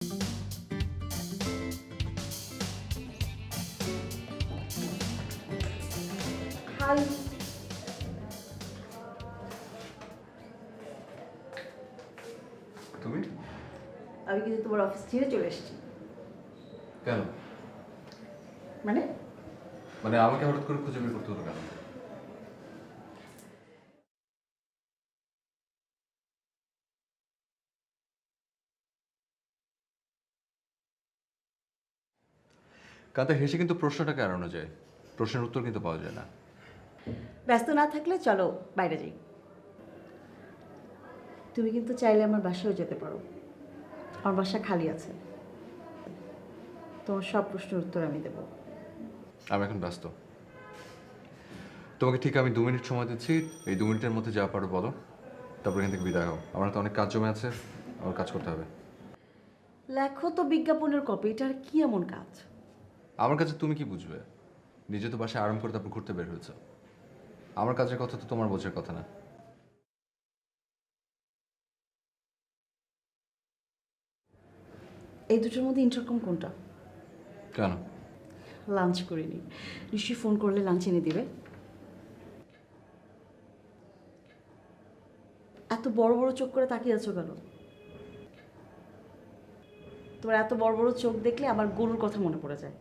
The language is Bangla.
হাই। তুমি? আমি কিন্তু তোমার অফিস ছেড়ে চলে এসেছি। কেন? মানে মানে আমাকে হঠাৎ করে খুঁজে বের করতে হলো কেন? কাতে হেসে কিন্তু প্রশ্নটাকে এড়ানো যায়, প্রশ্নের উত্তর কিন্তু পাওয়া যায় না। ব্যস্ত না থাকলে চলো বাইরে যাই। তুমি কিন্তু চাইলে আমার বাসায়ও যেতে পারো, আমার বাসা খালি আছে। তোমার সব প্রশ্নের উত্তর আমি দেবো। আমি এখন ব্যস্ত। তোমাকে ঠিক আমি 2 মিনিট সময় দিচ্ছি, এই 2 মিনিটের মধ্যে যা পারো বলো, তারপর এখান থেকে বিদায় হও। আমার তো অনেক কাজ জমে আছে, আমার কাজ করতে হবে। লেখো তো বিজ্ঞাপনের কপি, এটা আর কি এমন কাজ? আমার কাছে তুমি কি বুঝবে? নিজে তো বাসায় আরাম করে তারপর ঘুরতে বের হয়েছে। আমার কাজের কথা তো তোমার বোঝার কথা না। এই দুটোর মধ্যে ইন্টারকম কোনটা? কেন? লাঞ্চ করিনি, নিশ্চয়ই ফোন করলে লাঞ্চ এনে দিবে। এত বড় বড় চোখ করে তাকিয়ে আছো কেন? তোমার এত বড় বড় চোখ দেখলে আমার গরুর কথা মনে পড়ে যায়।